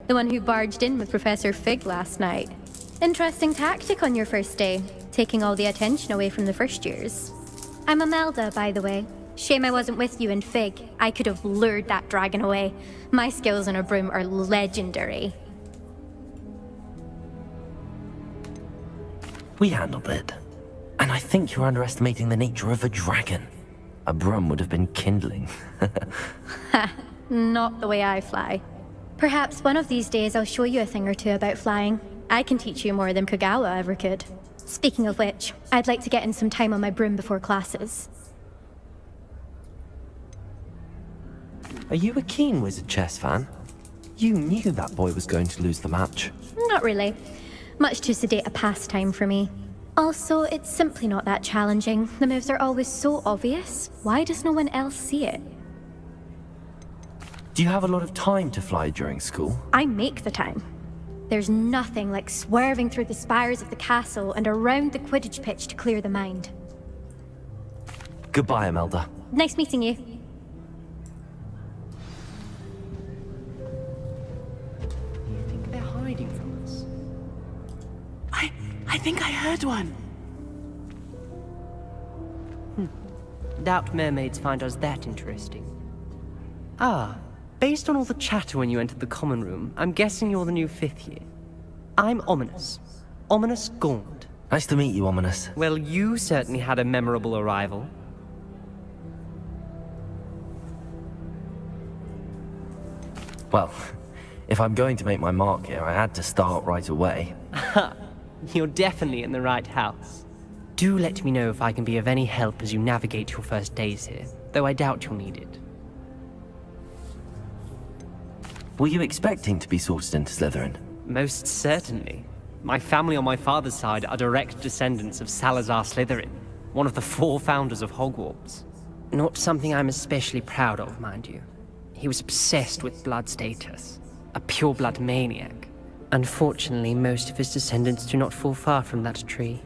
The one who barged in with Professor Fig last night. Interesting tactic on your first day, taking all the attention away from the first years. I'm Imelda, by the way. Shame I wasn't with you in Fig. I could have lured that dragon away. My skills on a broom are legendary. We handled it. And I think you're underestimating the nature of a dragon. A broom would have been kindling. Ha, not the way I fly. Perhaps one of these days I'll show you a thing or two about flying. I can teach you more than Kogawa ever could. Speaking of which, I'd like to get in some time on my broom before classes. Are you a keen Wizard chess fan? You knew that boy was going to lose the match. Not really. Much too sedate a pastime for me. Also, it's simply not that challenging. The moves are always so obvious. Why does no one else see it? Do you have a lot of time to fly during school? I make the time. There's nothing like swerving through the spires of the castle and around the Quidditch pitch to clear the mind. Goodbye, Imelda. Nice meeting you. You think they're hiding from us? I think I heard one. Doubt mermaids find us that interesting. Ah, based on all the chatter when you entered the common room, I'm guessing you're the new 5th year. I'm Ominous. Ominous Gaunt. Nice to meet you, Ominous. Well, you certainly had a memorable arrival. Well, if I'm going to make my mark here, I had to start right away. You're definitely in the right house. Do let me know if I can be of any help as you navigate your first days here, though I doubt you'll need it. Were you expecting to be sorted into Slytherin? Most certainly. My family on my father's side are direct descendants of Salazar Slytherin, one of the 4 founders of Hogwarts. Not something I'm especially proud of, mind you. He was obsessed with blood status, a pure-blood maniac. Unfortunately, most of his descendants do not fall far from that tree.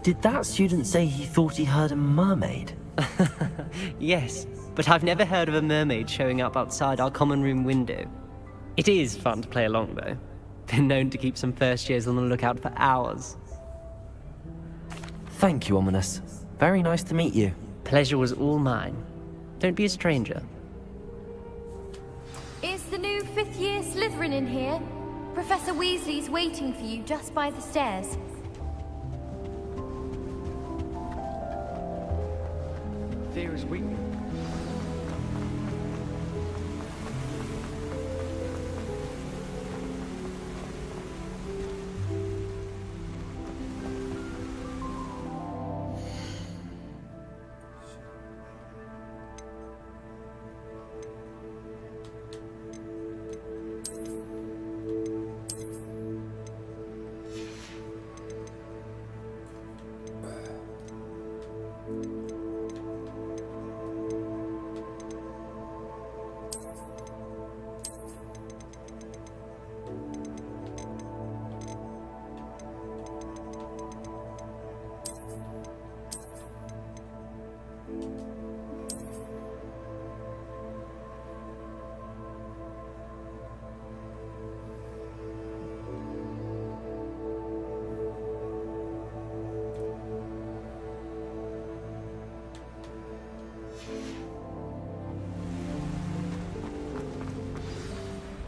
Did that student say he thought he heard a mermaid? Yes, but I've never heard of a mermaid showing up outside our common room window. It is fun to play along, though. Been known to keep some first years on the lookout for hours. Thank you, Ominous. Very nice to meet you. Pleasure was all mine. Don't be a stranger. Is the new 5th year Slytherin in here? Professor Weasley's waiting for you just by the stairs. Fear is weakness.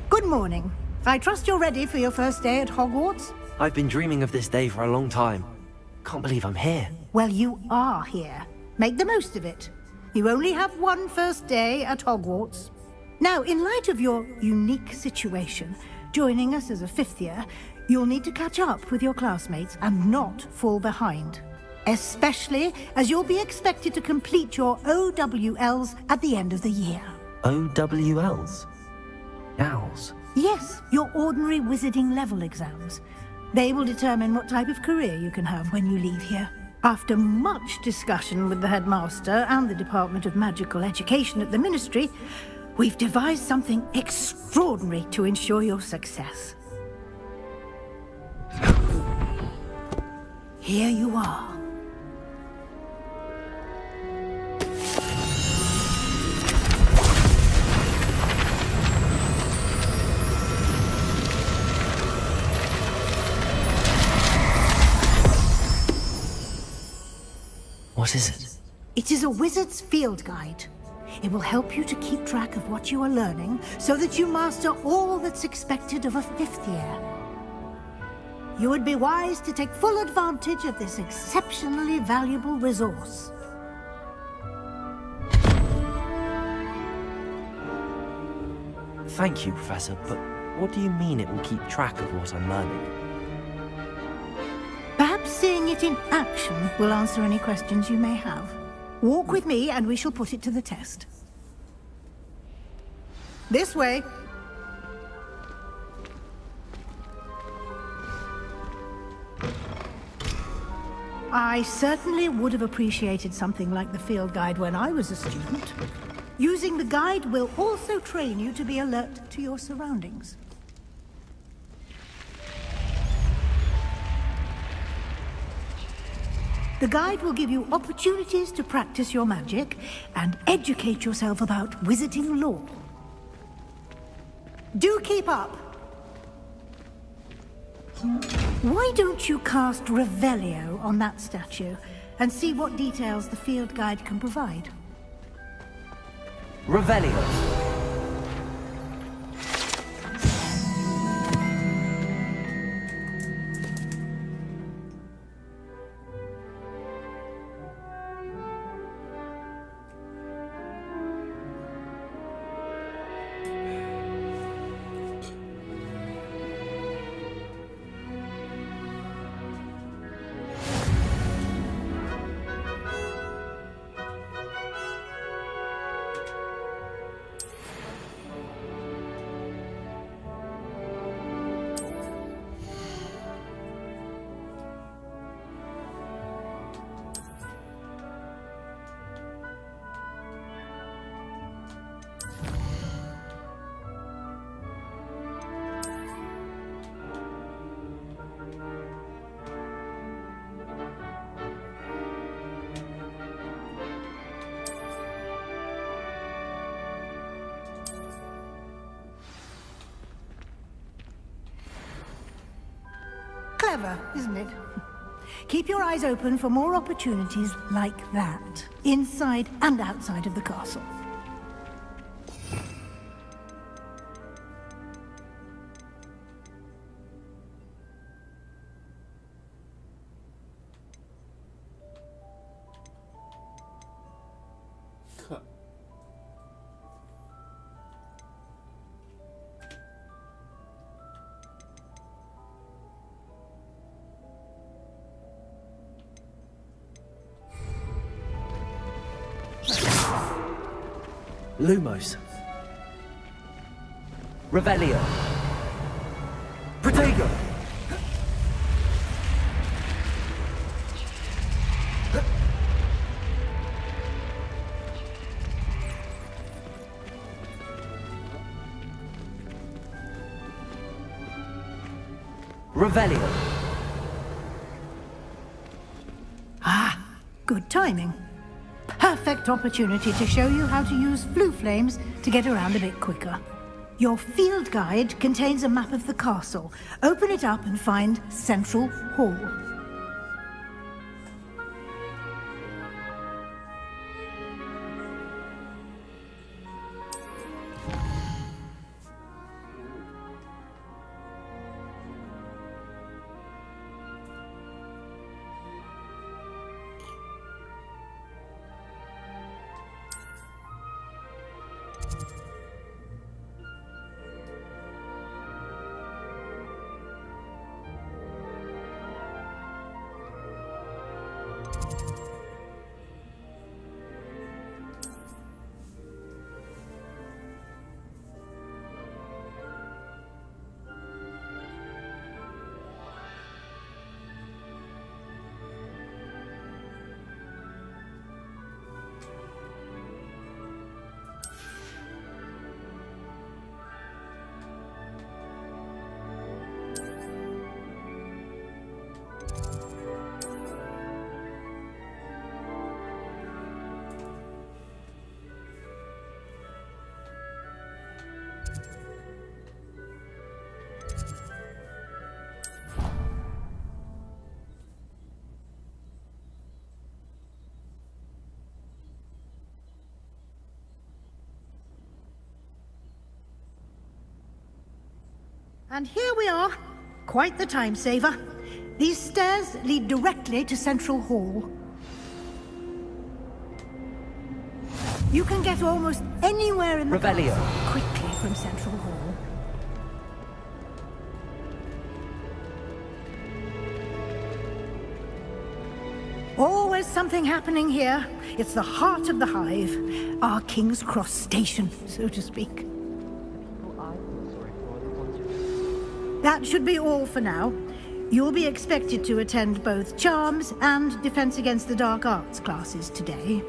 Good morning. I trust you're ready for your first day at Hogwarts? I've been dreaming of this day for a long time. Can't believe I'm here. Well, you are here. Make the most of it. You only have one first day at Hogwarts. Now, in light of your unique situation, joining us as a 5th year, you'll need to catch up with your classmates and not fall behind. Especially as you'll be expected to complete your OWLs at the end of the year. OWLs? Owls? Yes, your ordinary wizarding level exams. They will determine what type of career you can have when you leave here. After much discussion with the headmaster and the Department of Magical Education at the Ministry, we've devised something extraordinary to ensure your success. Here you are. What is it? It is a wizard's field guide. It will help you to keep track of what you are learning so that you master all that's expected of a 5th year. You would be wise to take full advantage of this exceptionally valuable resource. Thank you, Professor, but what do you mean it will keep track of what I'm learning? Perhaps seeing it in action will answer any questions you may have. Walk with me and we shall put it to the test. This way. I certainly would have appreciated something like the field guide when I was a student. Using the guide will also train you to be alert to your surroundings. The guide will give you opportunities to practice your magic and educate yourself about wizarding lore. Do keep up! Why don't you cast Revelio on that statue and see what details the field guide can provide? Revelio. Clever, isn't it? Keep your eyes open for more opportunities like that, inside and outside of the castle. Lumos. Revelio. Protego. Revelio. Ah, good timing. Perfect opportunity to show you how to use flue flames to get around a bit quicker. Your field guide contains a map of the castle. Open it up and find Central Hall. And here we are. Quite the time saver. These stairs lead directly to Central Hall. You can get almost anywhere in the Revelio. castle quickly from Central Hall. Always something happening here. It's the heart of the hive. Our King's Cross station, so to speak. That should be all for now. You'll be expected to attend both Charms and Defense Against the Dark Arts classes today.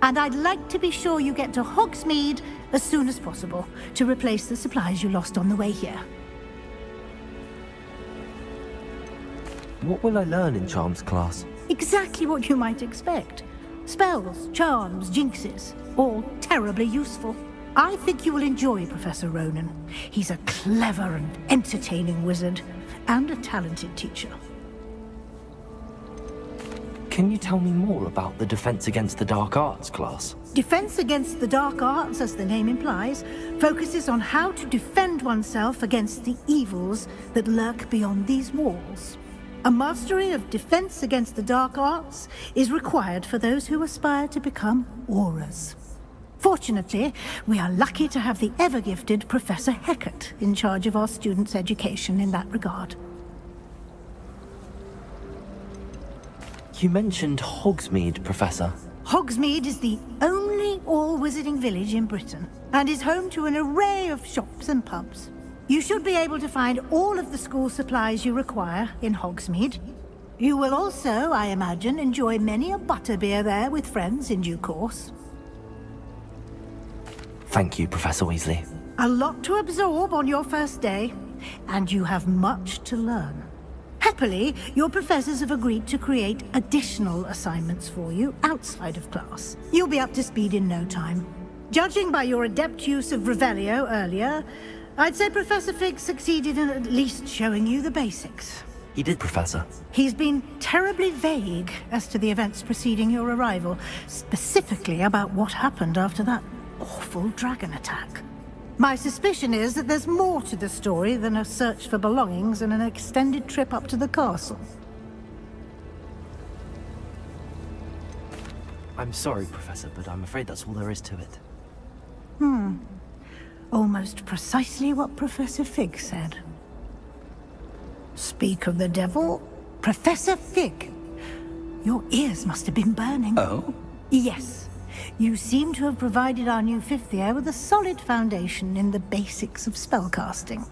And I'd like to be sure you get to Hogsmeade as soon as possible to replace the supplies you lost on the way here. What will I learn in Charms class? Exactly what you might expect. Spells, charms, jinxes, all terribly useful. I think you will enjoy Professor Ronan. He's a clever and entertaining wizard, and a talented teacher. Can you tell me more about the Defense Against the Dark Arts class? Defense Against the Dark Arts, as the name implies, focuses on how to defend oneself against the evils that lurk beyond these walls. A mastery of Defense Against the Dark Arts is required for those who aspire to become auras. Fortunately, we are lucky to have the ever-gifted Professor Hecat in charge of our students' education in that regard. You mentioned Hogsmeade, Professor. Hogsmeade is the only all-wizarding village in Britain, and is home to an array of shops and pubs. You should be able to find all of the school supplies you require in Hogsmeade. You will also, I imagine, enjoy many a butterbeer there with friends in due course. Thank you, Professor Weasley. A lot to absorb on your first day, and you have much to learn. Happily, your professors have agreed to create additional assignments for you outside of class. You'll be up to speed in no time. Judging by your adept use of Revelio earlier, I'd say Professor Fig succeeded in at least showing you the basics. He did, Professor. He's been terribly vague as to the events preceding your arrival, specifically about what happened after that awful dragon attack. My suspicion is that there's more to the story than a search for belongings and an extended trip up to the castle. I'm sorry, Professor, but I'm afraid that's all there is to it. Almost precisely what Professor Fig said. Speak of the devil, Professor Fig. Your ears must have been burning. Oh? Yes. You seem to have provided our new fifth year with a solid foundation in the basics of spellcasting.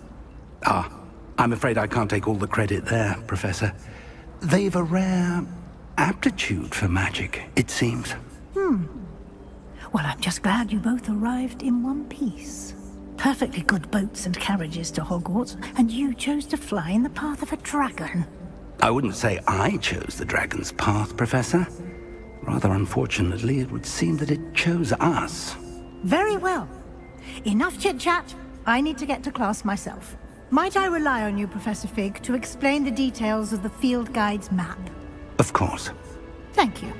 Ah, I'm afraid I can't take all the credit there, Professor. They've a rare aptitude for magic, it seems. Well, I'm just glad you both arrived in one piece. Perfectly good boats and carriages to Hogwarts, and you chose to fly in the path of a dragon. I wouldn't say I chose the dragon's path, Professor. Rather unfortunately, it would seem that it chose us. Very well. Enough chit-chat. I need to get to class myself. Might I rely on you, Professor Fig, to explain the details of the field guide's map? Of course. Thank you.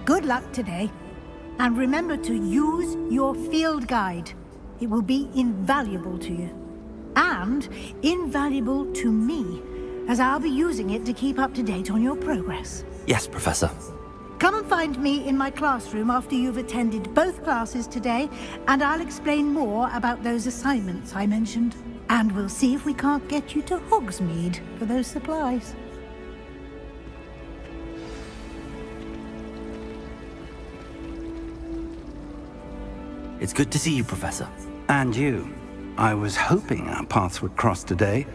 Good luck today. And remember to use your field guide. It will be invaluable to you. And invaluable to me, as I'll be using it to keep up to date on your progress. Yes, Professor. Come and find me in my classroom after you've attended both classes today, and I'll explain more about those assignments I mentioned. And we'll see if we can't get you to Hogsmeade for those supplies. It's good to see you, Professor. And you. I was hoping our paths would cross today,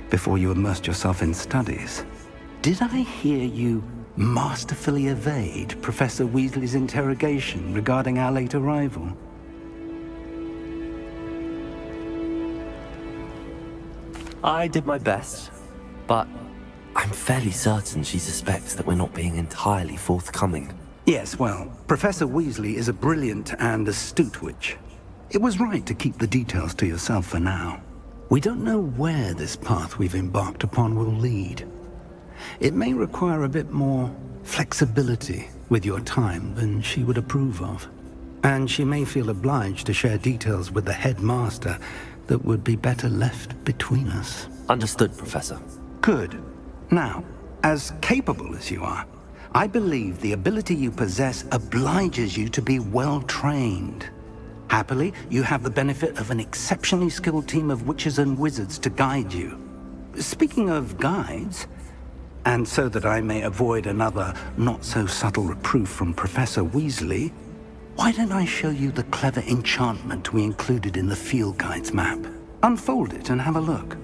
before you immersed yourself in studies. Did I hear you masterfully evade Professor Weasley's interrogation regarding our late arrival? I did my best, but I'm fairly certain she suspects that we're not being entirely forthcoming. Yes, well, Professor Weasley is a brilliant and astute witch. It was right to keep the details to yourself for now. We don't know where this path we've embarked upon will lead. It may require a bit more flexibility with your time than she would approve of. And she may feel obliged to share details with the headmaster that would be better left between us. Understood, Professor. Good. Now, as capable as you are, I believe the ability you possess obliges you to be well trained. Happily, you have the benefit of an exceptionally skilled team of witches and wizards to guide you. Speaking of guides, and so that I may avoid another not-so-subtle reproof from Professor Weasley, why don't I show you the clever enchantment we included in the field guide's map? Unfold it and have a look.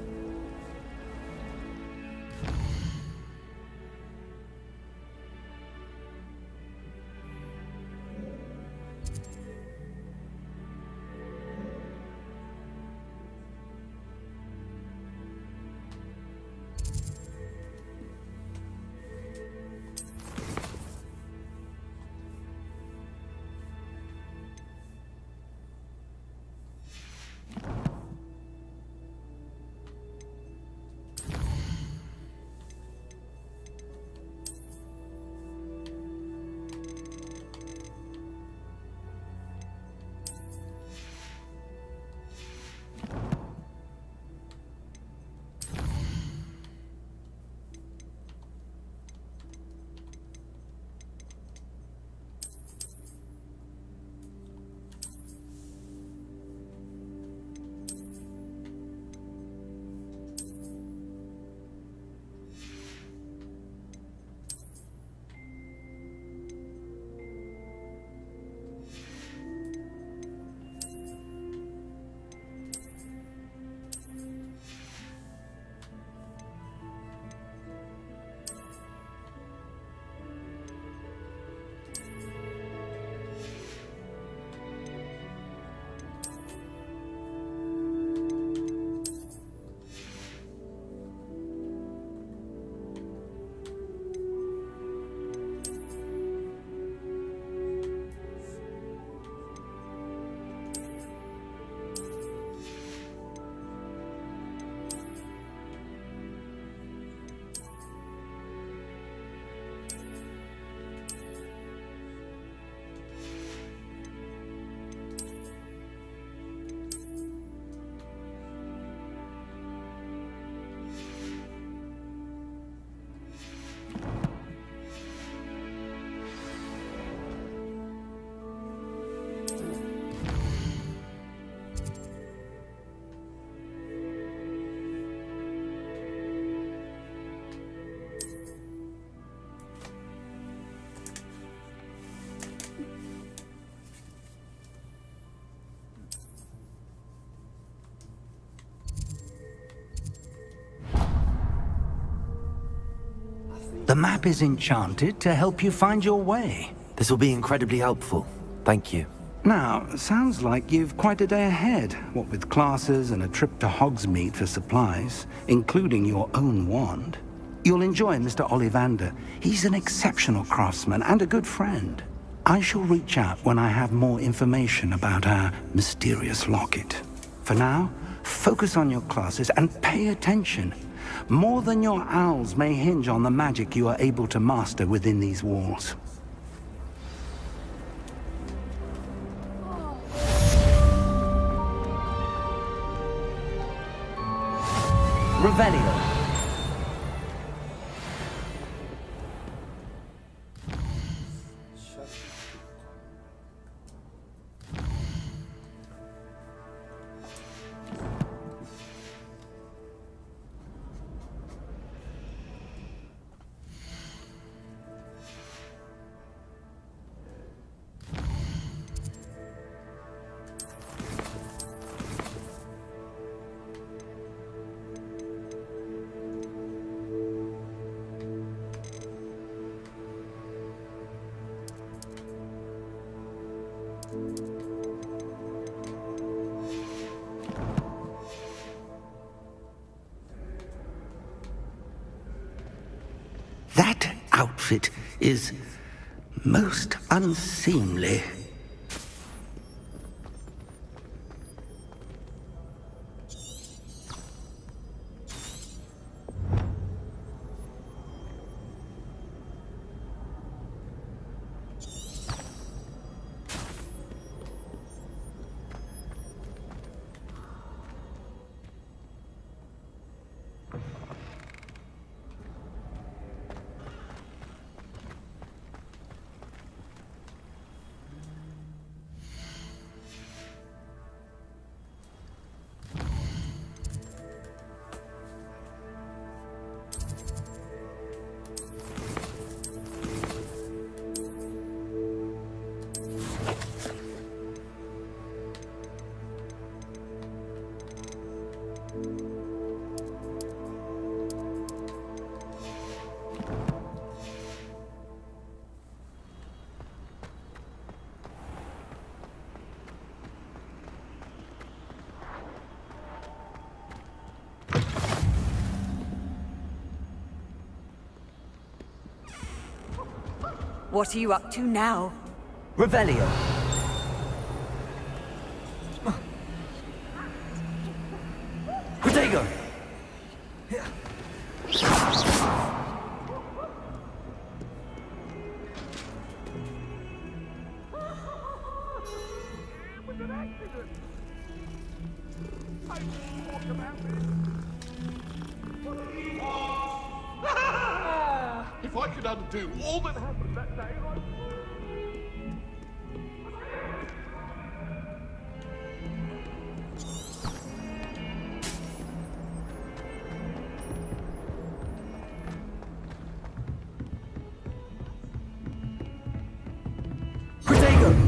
The map is enchanted to help you find your way. This will be incredibly helpful. Thank you. Now, sounds like you've quite a day ahead, what with classes and a trip to Hogsmeade for supplies, including your own wand. You'll enjoy Mr. Ollivander. He's an exceptional craftsman and a good friend. I shall reach out when I have more information about our mysterious locket. For now, focus on your classes and pay attention. More than your owls may hinge on the magic you are able to master within these walls. Revelio. That outfit is most unseemly. What are you up to now? Revelio. Protego! If I could undo all that happened that day, Protego!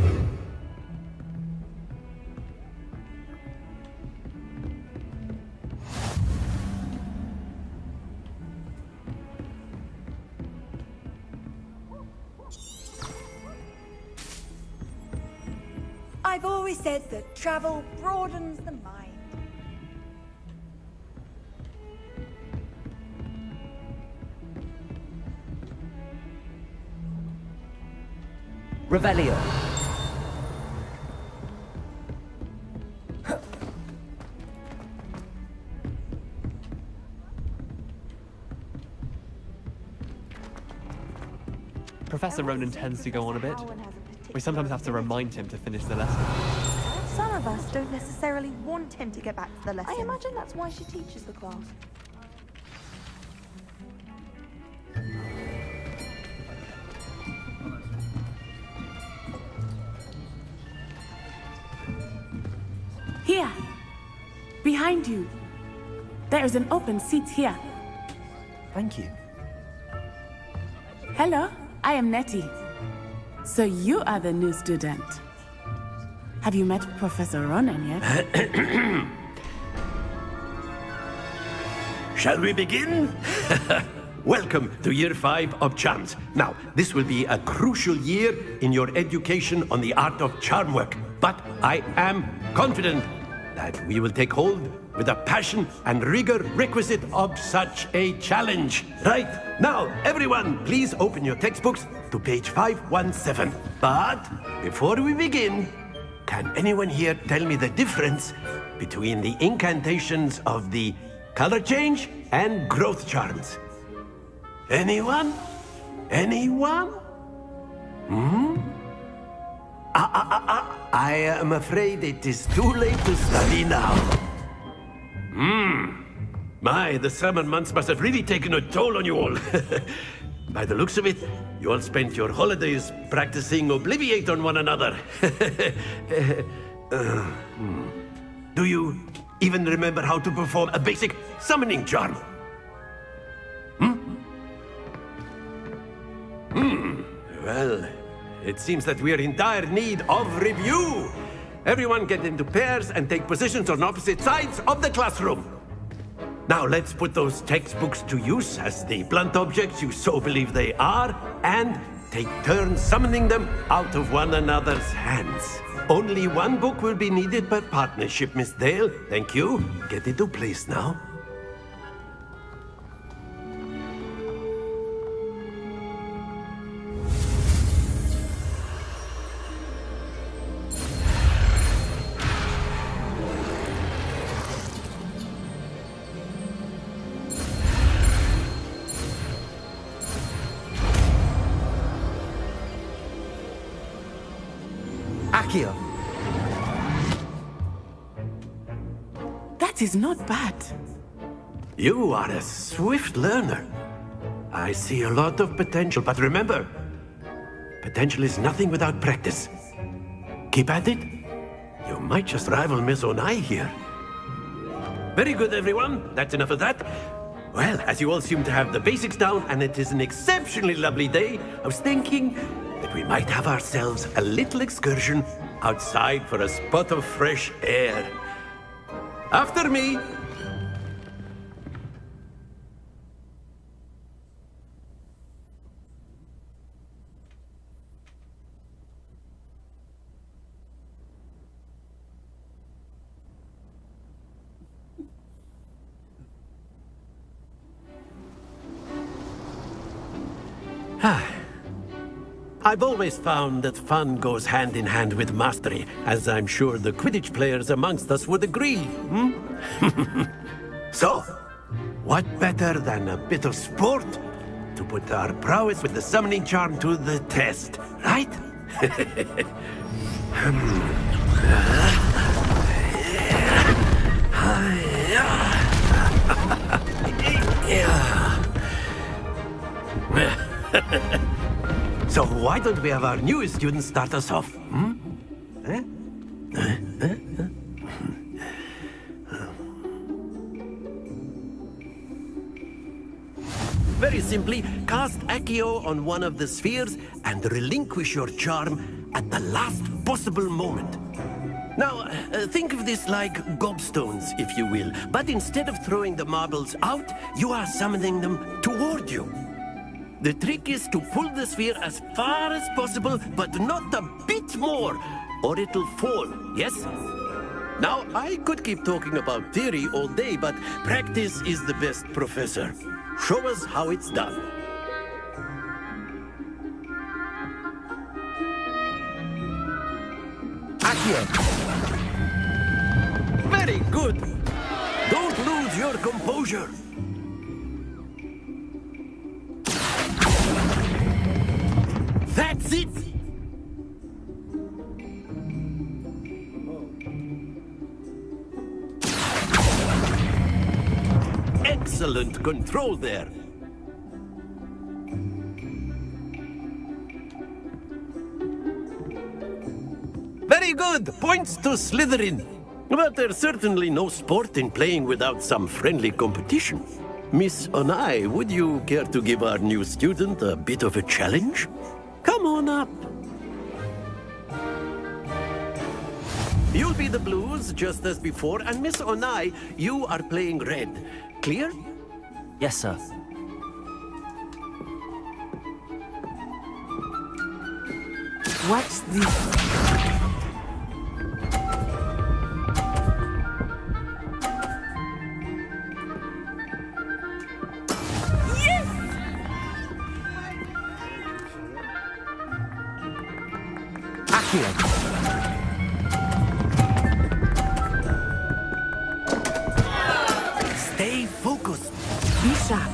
I've always said that travel broadens the mind. Revelio. Professor Ronan tends to go on a bit. We sometimes have to remind him to finish the lesson. Some of us don't necessarily want him to get back to the lesson. I imagine that's why she teaches the class. Here! Behind you! There is an open seat here. Thank you. Hello, I am Nettie. So you are the new student. Have you met Professor Ronan yet? Shall we begin? Welcome to Year 5 of Charms. Now, this will be a crucial year in your education on the art of charm work. But I am confident that we will take hold with the passion and rigor requisite of such a challenge. Right, now, everyone, please open your textbooks to page 517. But before we begin, can anyone here tell me the difference between the incantations of the color change and growth charms? Anyone? Anyone? I am afraid it is too late to study now. My, the summer months must have really taken a toll on you all. By the looks of it, you all spent your holidays practicing Obliviate on one another. Do you even remember how to perform a basic summoning charm? Well, it seems that we are in dire need of review. Everyone get into pairs and take positions on opposite sides of the classroom. Now let's put those textbooks to use as the blunt objects you so believe they are, and take turns summoning them out of one another's hands. Only one book will be needed per partnership, Miss Dale. Thank you. Get into place now. Accio. That is not bad. You are a swift learner. I see a lot of potential, but remember, potential is nothing without practice. Keep at it. You might just rival Miss Onai here. Very good, everyone. That's enough of that. Well, as you all seem to have the basics down, and it is an exceptionally lovely day, I was thinking that we might have ourselves a little excursion outside for a spot of fresh air. After me. I've always found that fun goes hand in hand with mastery, as I'm sure the Quidditch players amongst us would agree. So, what better than a bit of sport to put our prowess with the summoning charm to the test, right? So why don't we have our newest student start us off? Very simply, cast Accio on one of the spheres and relinquish your charm at the last possible moment. Now, think of this like gobstones, if you will, but instead of throwing the marbles out, you are summoning them toward you. The trick is to pull the sphere as far as possible, but not a bit more, or it'll fall, yes? Now, I could keep talking about theory all day, but practice is the best professor. Show us how it's done. Accio. Very good. Don't lose your composure. That's it! Excellent control there. Very good! Points to Slytherin. But there's certainly no sport in playing without some friendly competition. Miss Onai, would you care to give our new student a bit of a challenge? Come on up. You'll be the blues, just as before, and Miss Onai, you are playing red. Clear? Yes, sir. Watch this. Stay focused. Be sharp.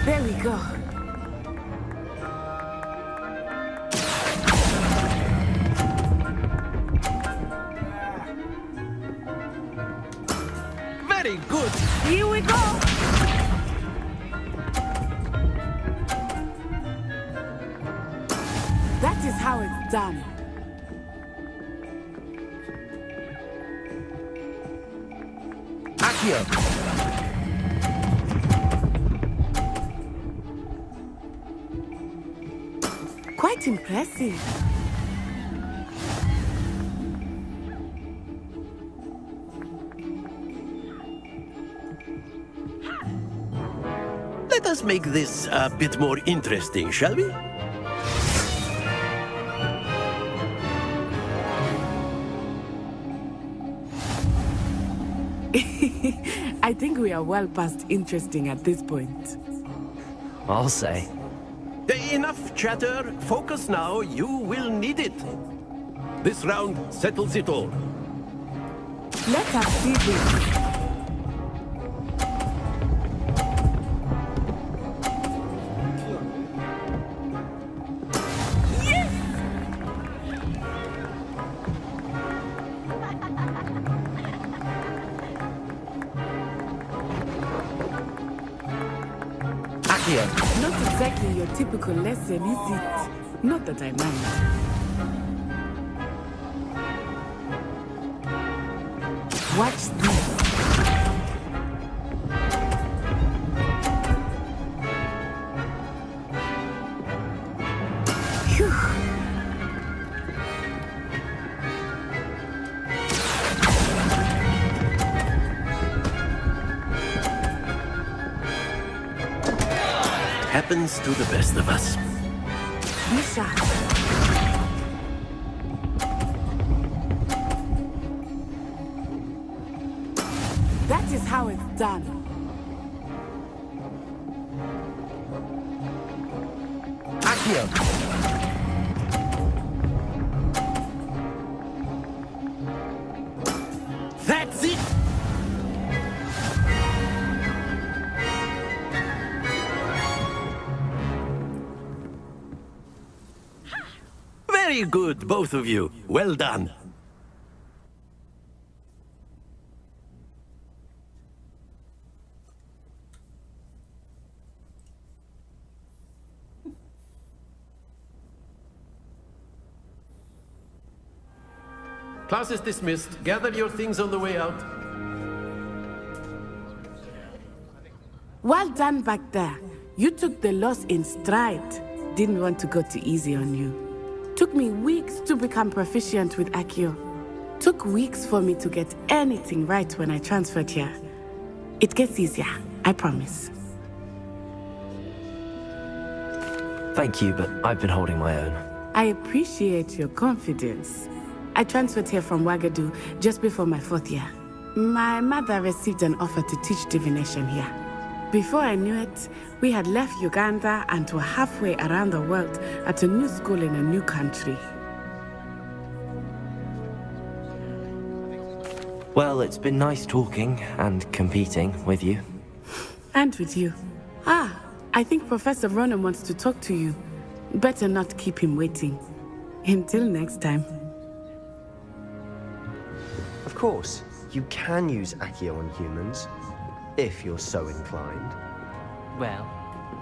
There we go. Very good. Here we go. That is how it's done. Accio. Quite impressive. Let us make this a bit more interesting, shall we? I think we are well past interesting at this point. I'll say. Enough chatter. Focus now. You will need it. This round settles it all. Let us see this. Not exactly your typical lesson, is it? Not that I mind. Watch this. Phew. Happens to the best of us. Be sharp. That is how it's done. Accio! That's it! Very good, both of you. Well done. Class is dismissed. Gather your things on the way out. Well done back there. You took the loss in stride. Didn't want to go too easy on you. Took me weeks to become proficient with Accio. Took weeks for me to get anything right when I transferred here. It gets easier, I promise. Thank you, but I've been holding my own. I appreciate your confidence. I transferred here from Wagadu just before my 4th year. My mother received an offer to teach divination here. Before I knew it, we had left Uganda and were halfway around the world at a new school in a new country. Well, it's been nice talking and competing with you. And with you. Ah, I think Professor Ronan wants to talk to you. Better not keep him waiting. Until next time. Of course, you can use Accio on humans, if you're so inclined. Well,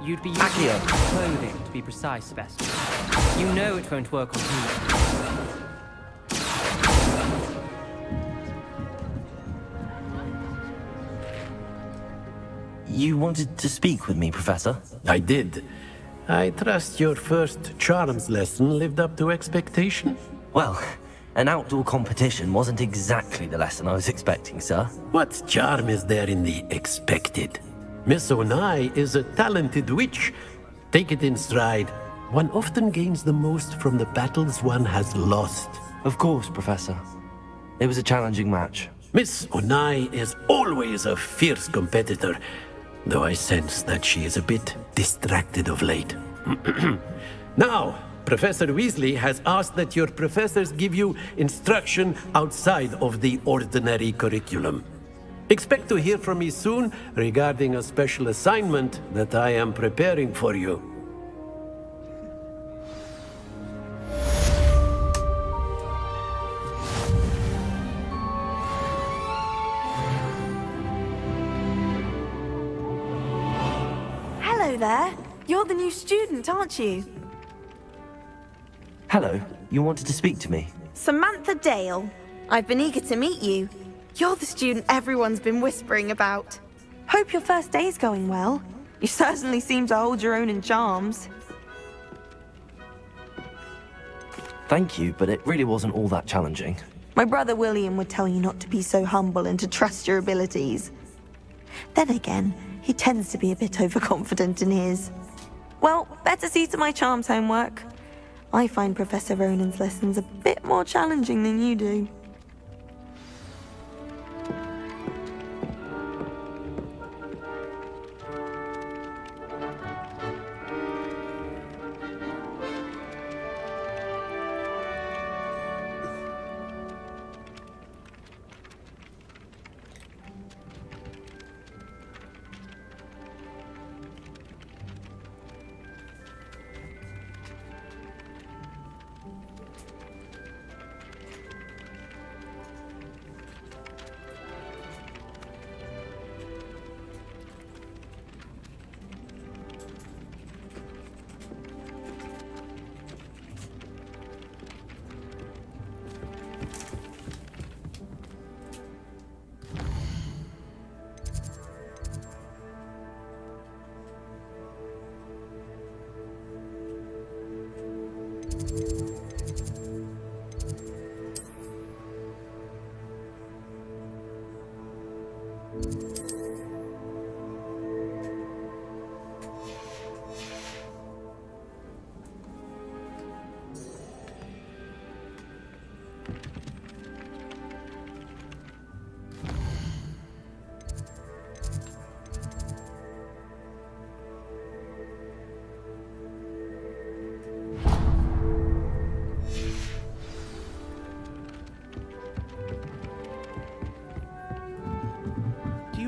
you'd be using clothing to be precise, Sebastian. You know it won't work on humans. You wanted to speak with me, Professor? I did. I trust your first charms lesson lived up to expectation? Well, an outdoor competition wasn't exactly the lesson I was expecting, sir. What charm is there in the expected? Miss Onai is a talented witch. Take it in stride. One often gains the most from the battles one has lost. Of course, Professor. It was a challenging match. Miss Onai is always a fierce competitor, though I sense that she is a bit distracted of late. Now, Professor Weasley has asked that your professors give you instruction outside of the ordinary curriculum. Expect to hear from me soon regarding a special assignment that I am preparing for you. Hello there. You're the new student, aren't you? Hello, you wanted to speak to me? Samantha Dale. I've been eager to meet you. You're the student everyone's been whispering about. Hope your first day's going well. You certainly seem to hold your own in charms. Thank you, but it really wasn't all that challenging. My brother William would tell you not to be so humble and to trust your abilities. Then again, he tends to be a bit overconfident in his. Well, better see to my charms homework. I find Professor Ronan's lessons a bit more challenging than you do.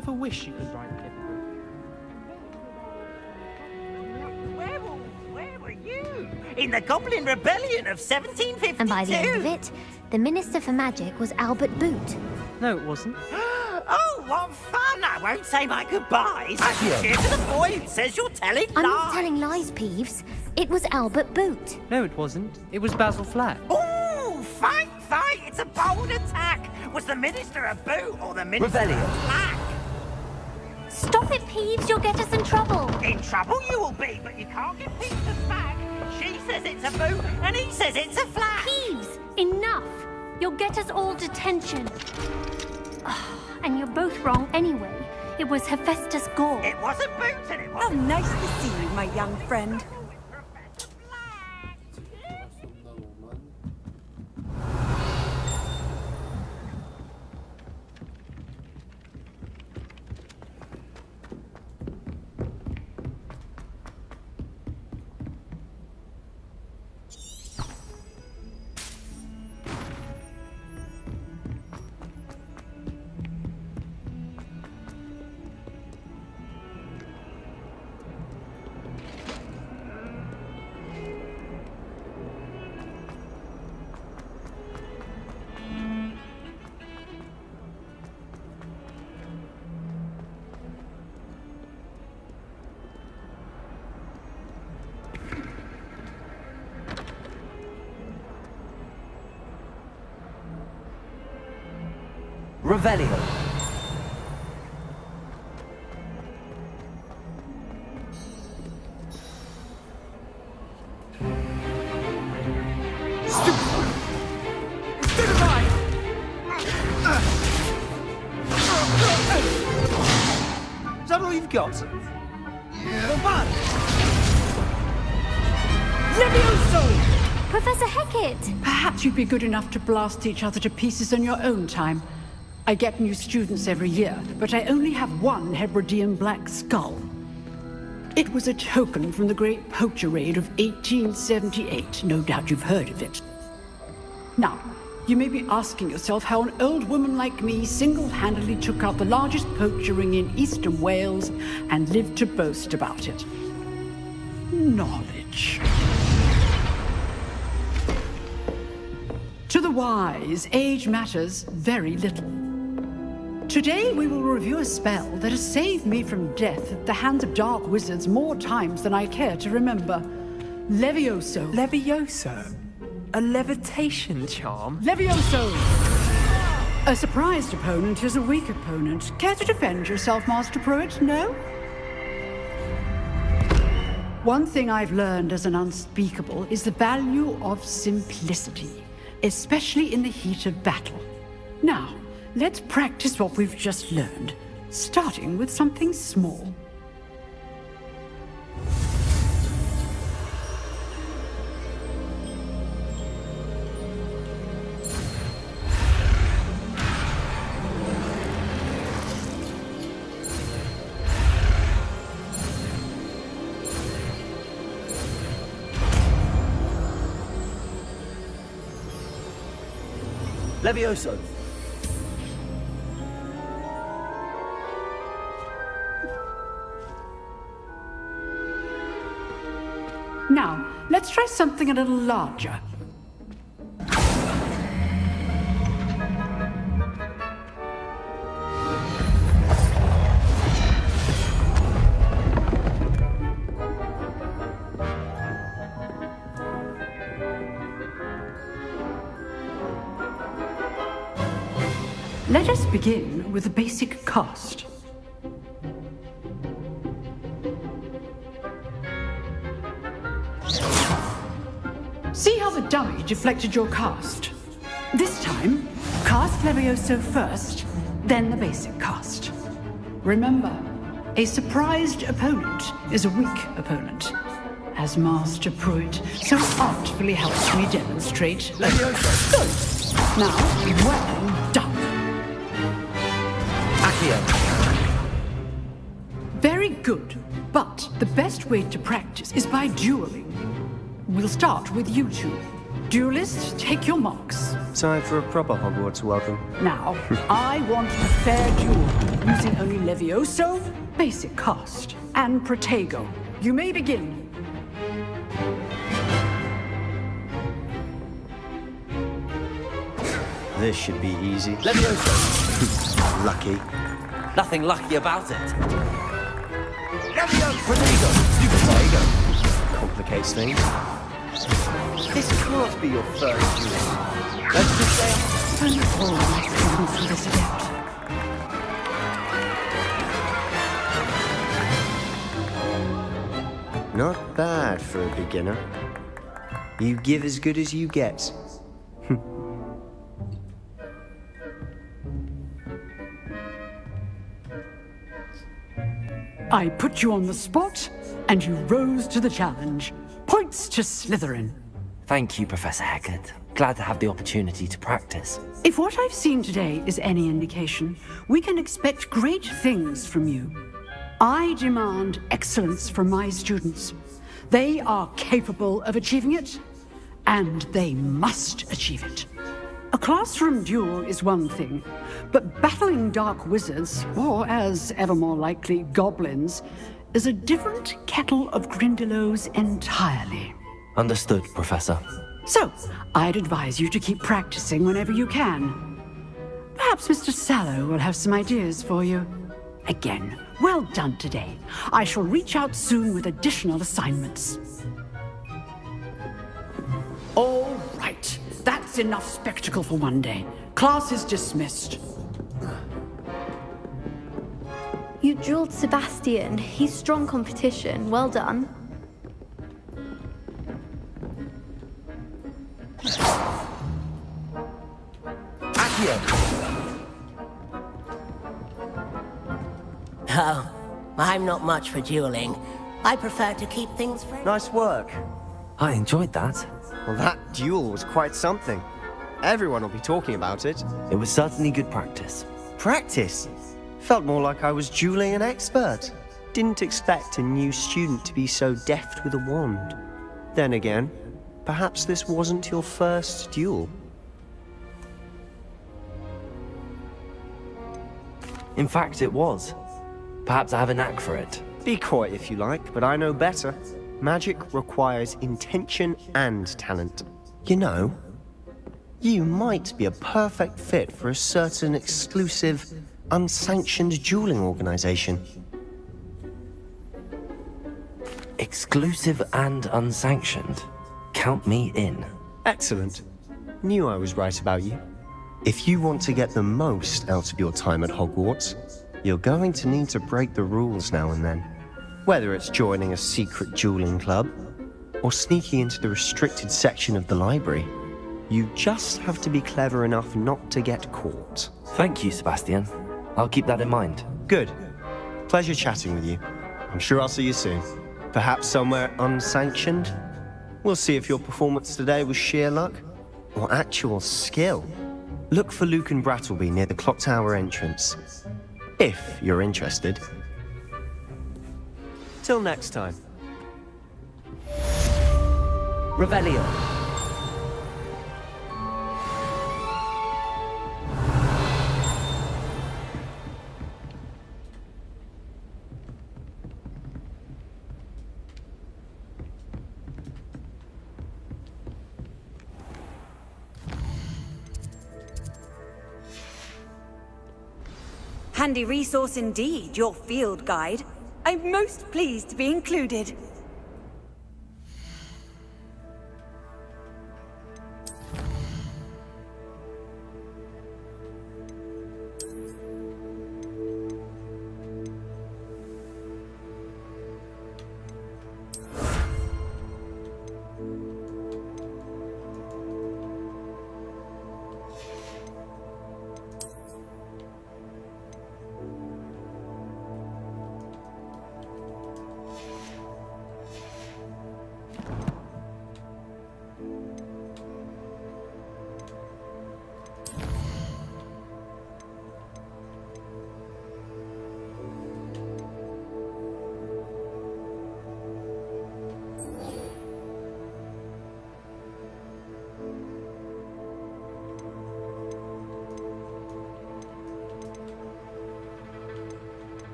ever wish you could ride a hippogriff? Where were you? In the Goblin Rebellion of 1752? And by the end of it, the Minister for Magic was Albert Boot. No, it wasn't. Oh, what fun! I won't say my goodbyes. I'm here to the boy who says you're telling lies. I'm not telling lies, Peeves. It was Albert Boot. No, it wasn't. It was Basil Flack. Ooh, fight! It's a bold attack. Was the Minister a boot or the Minister Revelio. a flack? Stop it, Peeves. You'll get us in trouble. In trouble you will be, but you can't get Peeves to smack. She says it's a boot, and he says it's a flack. Peeves, enough. You'll get us all detention. And you're both wrong anyway. It was Hephaestus Gore. It wasn't boot, and it How wasn't... nice to see you, my young friend. Revelio. Is that all you've got? Yeah. Levioso! Professor Hecat! Perhaps you'd be good enough to blast each other to pieces in your own time. I get new students every year, but I only have one Hebridean black skull. It was a token from the Great Poacher Raid of 1878. No doubt you've heard of it. Now, you may be asking yourself how an old woman like me single-handedly took out the largest poacher ring in eastern Wales and lived to boast about it. Knowledge. To the wise, age matters very little. Today we will review a spell that has saved me from death at the hands of dark wizards more times than I care to remember. Levioso. Levioso? A levitation charm? Levioso! A surprised opponent is a weak opponent. Care to defend yourself, Master Pruitt? No? One thing I've learned as an unspeakable is the value of simplicity, especially in the heat of battle. Now, let's practice what we've just learned, starting with something small. Levioso. Now, let's try something a little larger. Let us begin with the basic cast. See how the dummy deflected your cast? This time, cast Levioso first, then the basic cast. Remember, a surprised opponent is a weak opponent, as Master Pruitt so artfully helps me demonstrate. Levioso. Good. Now, well done. Very good, but the best way to practice is by dueling. We'll start with you two. Duelists, take your marks. Time for a proper Hogwarts welcome. Now, I want a fair duel, using only Levioso, basic cast, and Protego. You may begin. This should be easy. Levioso! Lucky. Nothing lucky about it. Protego! Stupid Protego! Complicates things. This can't be your first duel. Let's just say I'm always going for this adept. not bad for a beginner. You give as good as you get. I put you on the spot, and you rose to the challenge. Points to Slytherin. Thank you, Professor Hecat. Glad to have the opportunity to practice. If what I've seen today is any indication, we can expect great things from you. I demand excellence from my students. They are capable of achieving it, and they must achieve it. A classroom duel is one thing, but battling dark wizards, or as ever more likely, goblins, is a different kettle of Grindylows entirely. Understood, Professor. So, I'd advise you to keep practicing whenever you can. Perhaps Mr. Sallow will have some ideas for you. Again, well done today. I shall reach out soon with additional assignments. All right. That's enough spectacle for one day. Class is dismissed. You drilled Sebastian. He's strong competition. Well done. Oh, I'm not much for dueling. I prefer to keep things friendly. Nice work. I enjoyed that. Well, that duel was quite something. Everyone will be talking about it. It was certainly good practice. Practice? Felt more like I was dueling an expert. Didn't expect a new student to be so deft with a wand. Then again, perhaps this wasn't your first duel. In fact, it was. Perhaps I have a knack for it. Be coy if you like, but I know better. Magic requires intention and talent. You know, you might be a perfect fit for a certain exclusive, unsanctioned dueling organization. Exclusive and unsanctioned. Count me in. Excellent. Knew I was right about you. If you want to get the most out of your time at Hogwarts, you're going to need to break the rules now and then. Whether it's joining a secret dueling club, or sneaking into the restricted section of the library, you just have to be clever enough not to get caught. Thank you, Sebastian. I'll keep that in mind. Good. Pleasure chatting with you. I'm sure I'll see you soon. Perhaps somewhere unsanctioned? We'll see if your performance today was sheer luck, or actual skill. Look for Luke and Brattleby near the Clock Tower entrance. If you're interested. Till next time. Revelio. Handy resource indeed, your field guide. I'm most pleased to be included.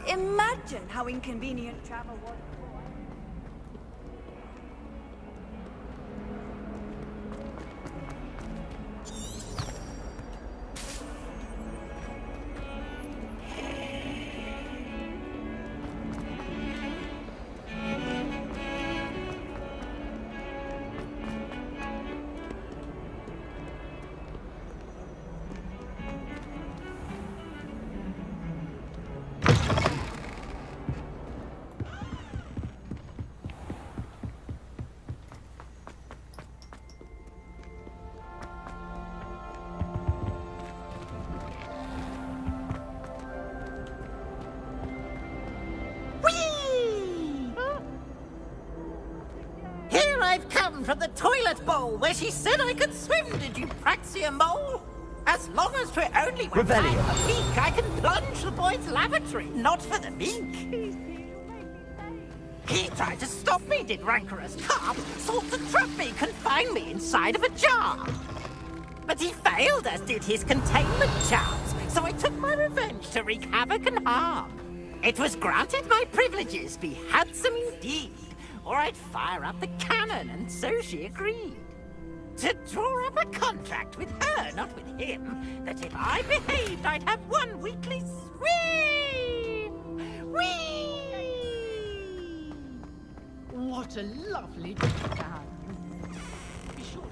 imagine how inconvenient travel was. I've come from the toilet bowl where she said I could swim, did you Praxia mole? As long as for only one time a week, I can plunge the boy's lavatory, not for the meek. He tried to stop me, did rancorous carp, sought to trap me, confine me inside of a jar. But he failed, as did his containment charms, so I took my revenge to wreak havoc and harm. It was granted my privileges be handsome indeed, or I'd fire up the cannon, and so she agreed. To draw up a contract with her, not with him, that if I behaved, I'd have one weekly swim! Whee! What a lovely garden. Be sure.